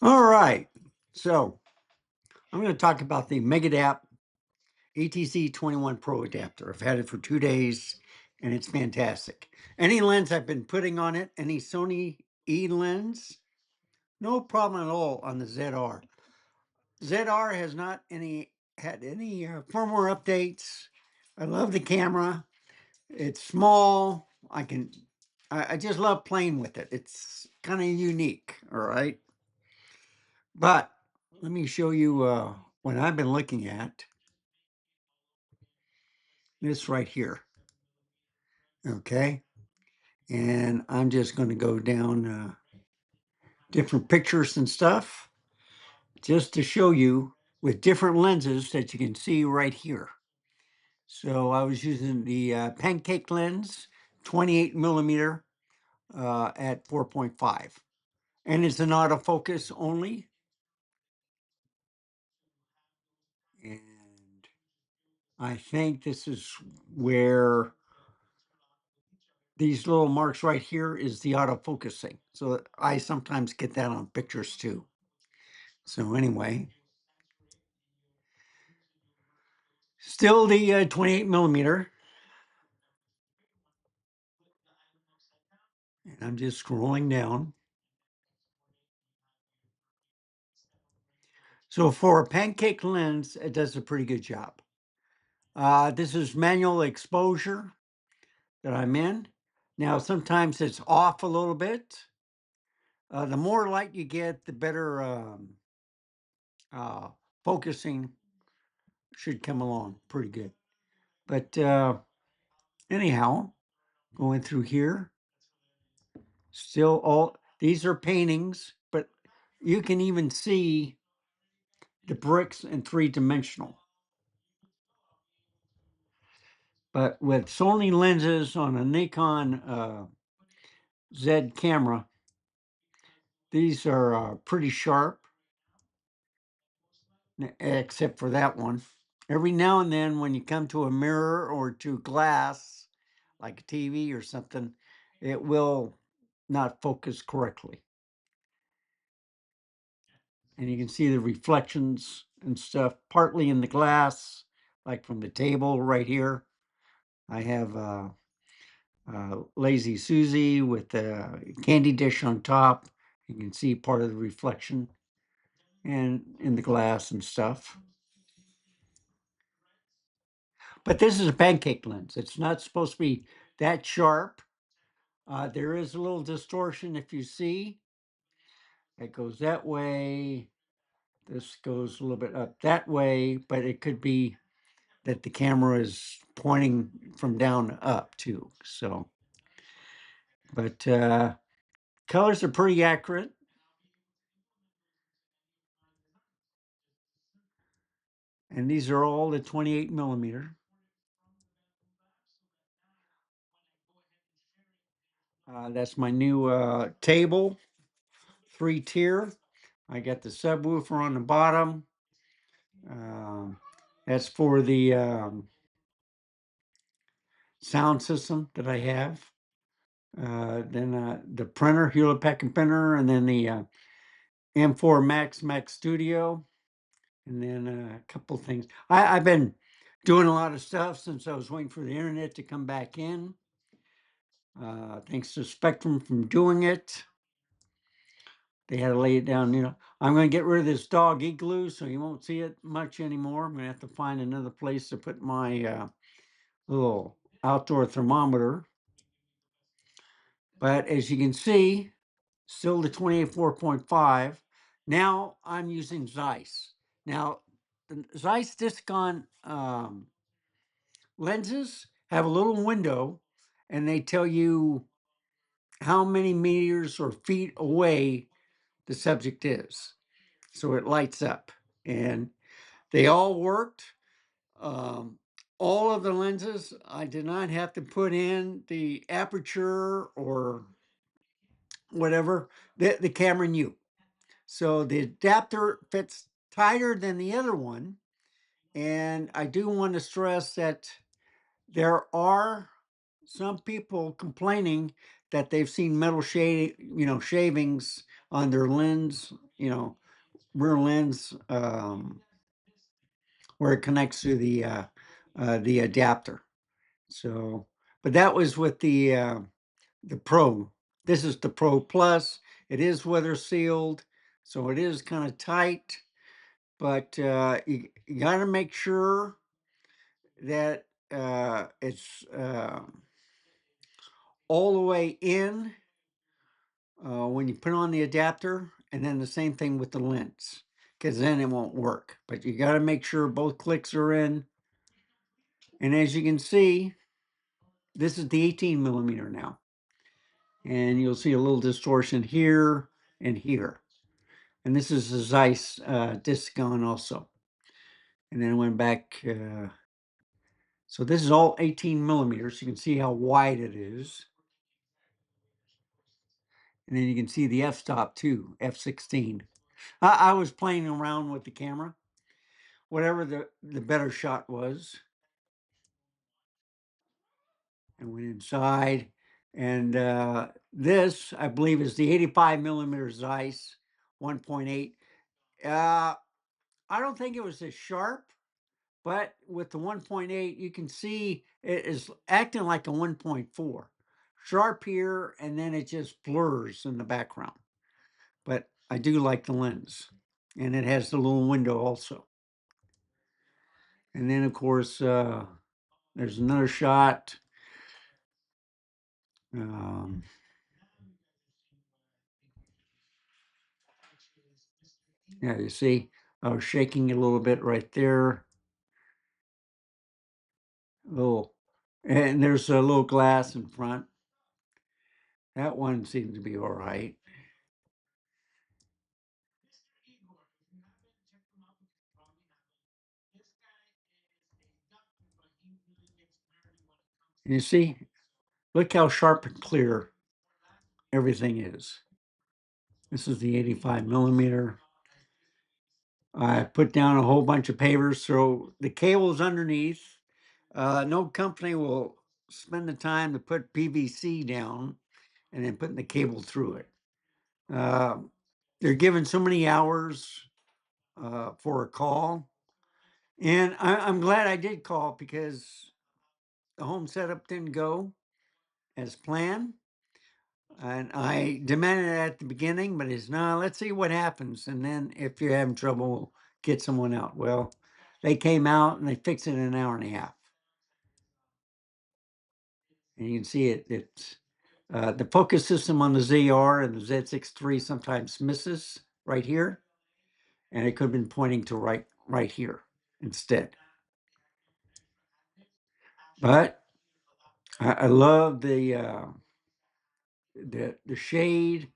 All right. So I'm going to talk about the Megadap ETZ21 Pro adapter. I've had it for 2 days and it's fantastic. Any lens I've been putting on it, any Sony E lens, no problem at all on the ZR. ZR has not had any firmware updates. I love the camera. It's small. I just love playing with it. It's kind of unique. All right. But let me show you what I've been looking at. This right here. Okay. And I'm just going to go down different pictures and stuff just to show you with different lenses that you can see right here. So I was using the pancake lens, 28 millimeter at 4.5. And it's an autofocus only. And I think this is where these little marks right here is the autofocusing. So I sometimes get that on pictures too. So anyway, still the 28 millimeter. And I'm just scrolling down. So for a pancake lens, it does a pretty good job. This is manual exposure that I'm in. Now, sometimes it's off a little bit. The more light you get, the better uh, focusing should come along pretty good. But anyhow, going through here, still all these are paintings, but you can even see the bricks in three-dimensional. But with Sony lenses on a Nikon Z camera, these are pretty sharp, except for that one. Every now and then, when you come to a mirror or to glass, like a TV or something, it will not focus correctly. And you can see the reflections and stuff, partly in the glass, like from the table right here. I have Lazy Susie with a candy dish on top. You can see part of the reflection and in the glass and stuff. But this is a pancake lens. It's not supposed to be that sharp. There is a little distortion if you see. It goes that way. This goes a little bit up that way, but it could be that the camera is pointing from down up too. So, but colors are pretty accurate. And these are all the 28 millimeter. That's my new table, 3-tier. I got the subwoofer on the bottom. That's for the sound system that I have. Then the printer, Hewlett Packard printer, and then the M4 Max Studio, and then a couple things. I've been doing a lot of stuff since I was waiting for the internet to come back in. Thanks to Spectrum from doing it. They had to lay it down, I'm going to get rid of this dog igloo, so you won't see it much anymore. I'm going to have to find another place to put my little outdoor thermometer. But as you can see, still the 28.4.5. Now I'm using Zeiss. Now, the Zeiss Discon lenses have a little window and they tell you how many meters or feet away the subject is. So it lights up and they all worked. Um, all of the lenses, I did not have to put in the aperture or whatever. The camera knew. So the adapter fits tighter than the other one. And I do want to stress that there are some people complaining that they've seen metal shavings on their lens, rear lens, where it connects to the adapter. So, but that was with the Pro. This is the Pro Plus. It is weather sealed, so it is kind of tight, but you got to make sure that it's all the way in when you put on the adapter, and then the same thing with the lens, because then it won't work. But you got to make sure both clicks are in. And as you can see, this is the 18 millimeter now. And you'll see a little distortion here and here. And this is the Zeiss disc on also. And then I went back. So this is all 18 millimeters. You can see how wide it is. And then you can see the f-stop too, f16. I was playing around with the camera, whatever the better shot was. And went inside. And this, I believe, is the 85 millimeter Zeiss 1.8. I don't think it was as sharp, but with the 1.8, you can see it is acting like a 1.4. Sharp here, and then it just blurs in the background. But I do like the lens. And it has the little window also. And then, of course, there's another shot. Yeah, you see, I was shaking it a little bit right there. Little, and there's a little glass in front. That one seemed to be all right. And you see, look how sharp and clear everything is. This is the 85 millimeter. I put down a whole bunch of papers, so the cable's underneath. No company will spend the time to put PVC down and then putting the cable through it. They're given so many hours for a call. And I'm glad I did call because the home setup didn't go as planned. And I demanded it at the beginning, but it's no, let's see what happens. And then if you're having trouble, we'll get someone out. Well, they came out and they fixed it in an hour and a half. And you can see it's the focus system on the ZR and the Z6 III sometimes misses right here. And it could have been pointing to right here instead. But I love the shade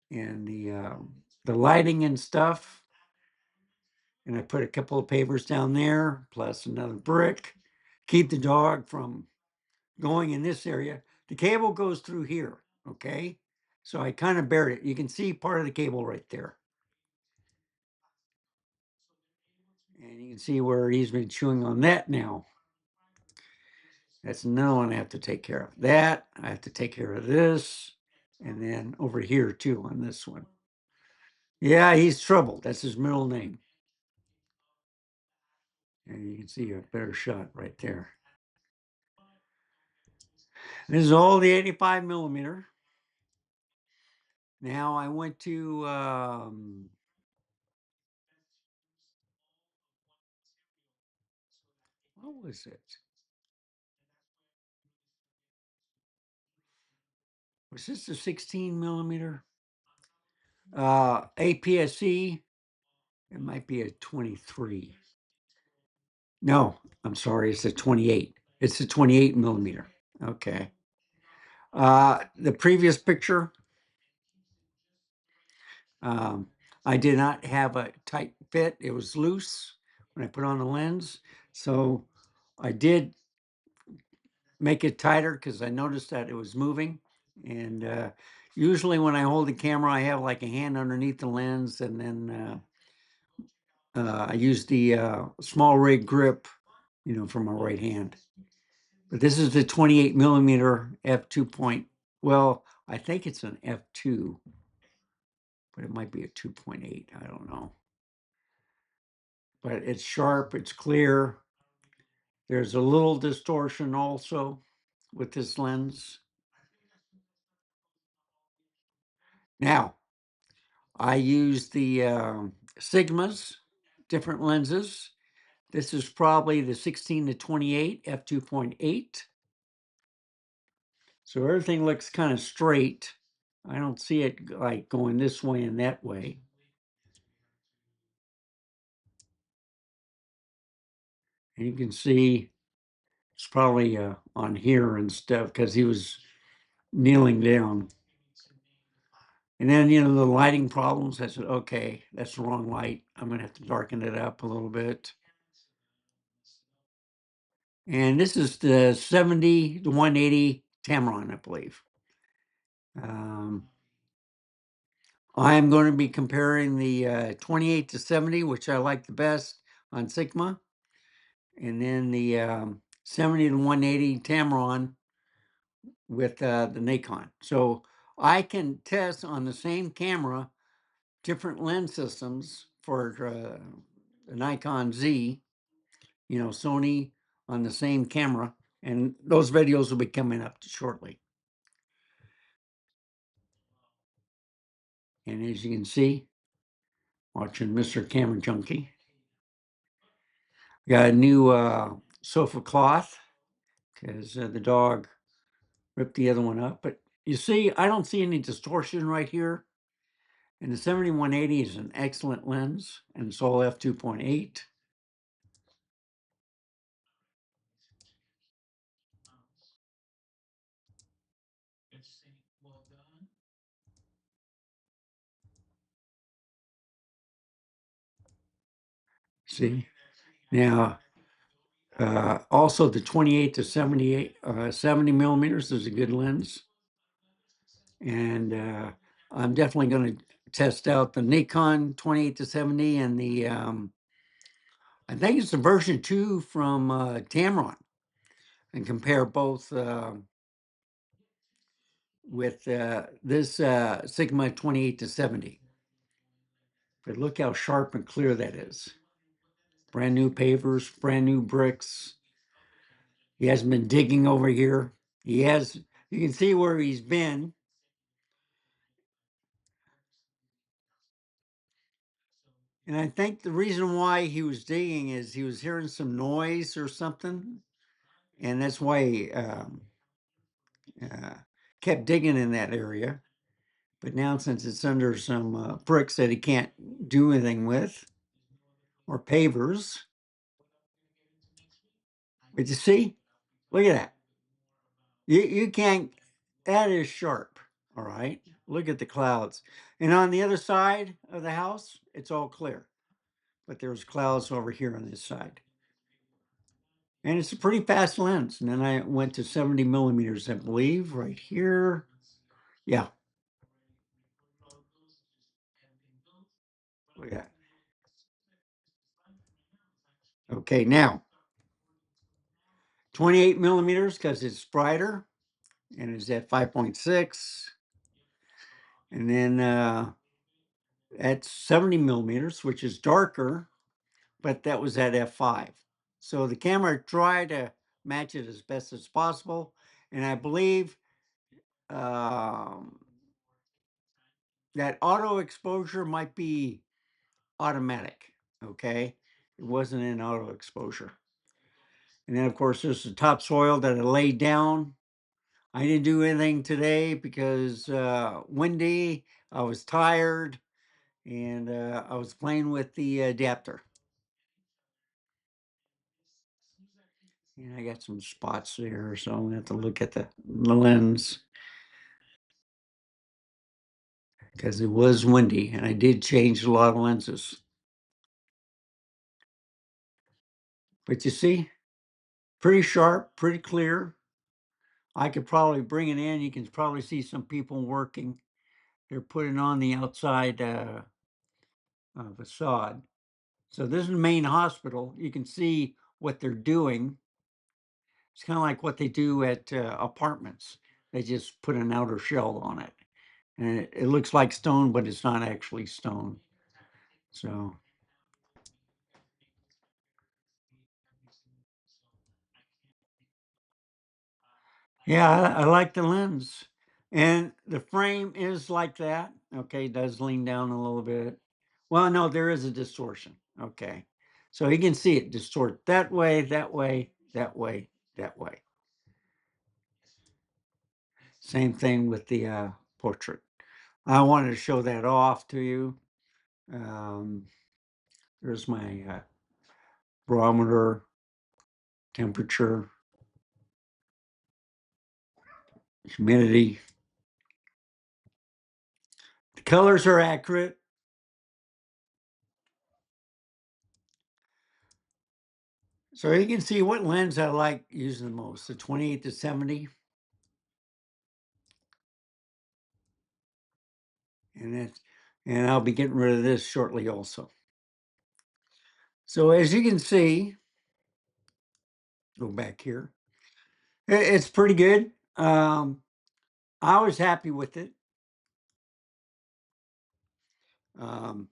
and the lighting and stuff. And I put a couple of pavers down there, plus another brick. Keep the dog from going in this area. The cable goes through here, okay? So I kind of buried it. You can see part of the cable right there. And you can see where he's been chewing on that now. That's another one I have to take care of. That, I have to take care of this. And then over here too on this one. Yeah, he's Trouble. That's his middle name. And you can see a better shot right there. This is all the 85 millimeter. Now I went to what was it? Was this the 16 millimeter? APS-C. It might be a 23. No, I'm sorry, it's a 28. It's a 28 millimeter. Okay. The previous picture, I did not have a tight fit. It was loose when I put on the lens. So I did make it tighter because I noticed that it was moving. And usually when I hold the camera, I have like a hand underneath the lens, and then I use the small rig grip, for my right hand. But this is the 28 millimeter f2 point. Well, I think it's an f2. but it might be a 2.8. I don't know. But it's sharp, it's clear. There's a little distortion also with this lens. Now, I use the Sigmas, different lenses. This is probably the 16-28 f2.8. So everything looks kind of straight. I don't see it like going this way and that way. And you can see it's probably on here and stuff because he was kneeling down. And then, you know, the lighting problems, I said, okay, that's the wrong light. I'm going to have to darken it up a little bit. And this is the 70-180 Tamron, I believe. I'm going to be comparing the 28-70, which I like the best on Sigma, and then the 70-180 Tamron with the Nikon. So I can test on the same camera different lens systems for the Nikon Z, you know, Sony on the same camera, and those videos will be coming up shortly. And as you can see, watching Mr. Camera Junkie. Got a new sofa cloth because the dog ripped the other one up. But you see, I don't see any distortion right here. And the 7180 is an excellent lens, and it's all f2.8. See? Now, also the 28-78, 70 millimeters is a good lens. And I'm definitely going to test out the Nikon 28-70 and the, I think it's the version 2 from Tamron, and compare both with this Sigma 28-70. But look how sharp and clear that is. Brand new pavers, brand new bricks. He hasn't been digging over here. He has, you can see where he's been. And I think the reason why he was digging is he was hearing some noise or something. And that's why he kept digging in that area. But now, since it's under some bricks that he can't do anything with, or pavers, but you see, look at that. You can't, that is sharp, all right? Look at the clouds. And on the other side of the house, it's all clear. But there's clouds over here on this side. And it's a pretty fast lens. And then I went to 70 millimeters, I believe, right here. Yeah. Look at that. Okay, now 28 millimeters because it's brighter and it's at 5.6. And then at 70 millimeters, which is darker, but that was at f5. So the camera tried to match it as best as possible. And I believe that auto exposure might be automatic, okay? It wasn't in auto exposure. And then, of course, there's the topsoil that I laid down. I didn't do anything today because windy, I was tired, and I was playing with the adapter. And I got some spots there, so I'm gonna have to look at the lens because it was windy, and I did change a lot of lenses. But you see, pretty sharp, pretty clear. I could probably bring it in. You can probably see some people working. They're putting on the outside facade. So this is the main hospital. You can see what they're doing. It's kind of like what they do at apartments. They just put an outer shell on it, and it looks like stone, but it's not actually stone. So yeah, I like the lens. And the frame is like that. Okay, it does lean down a little bit. Well, no, there is a distortion. Okay. So you can see it distort that way, that way, that way, that way. Same thing with the portrait. I wanted to show that off to you. Um, there's my barometer, temperature, humidity. The colors are accurate. So you can see what lens I like using the most, the 28-70. And I'll be getting rid of this shortly also. So as you can see, go back here. It's pretty good. I was happy with it. Um,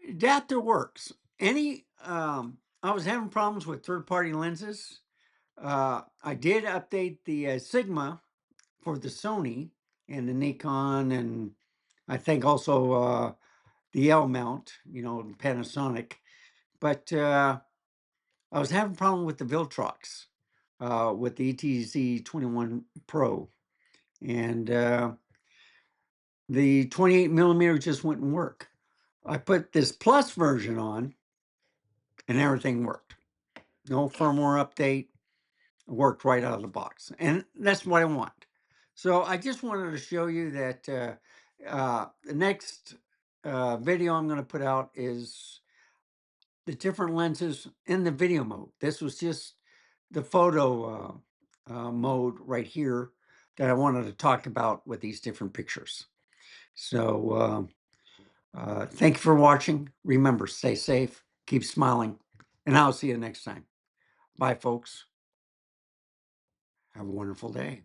Adapter works. I was having problems with third-party lenses. I did update the Sigma for the Sony and the Nikon, and I think also the L mount, Panasonic. But I was having a problem with the Viltrox, with the ETZ21 Pro, and the 28mm just wouldn't work. I put this Plus version on, and everything worked. No firmware update, worked right out of the box, and that's what I want. So I just wanted to show you that the next video I'm going to put out is the different lenses in the video mode. This was just the photo mode right here that I wanted to talk about with these different pictures. So thank you for watching. Remember, stay safe, keep smiling, and I'll see you next time. Bye, folks. Have a wonderful day.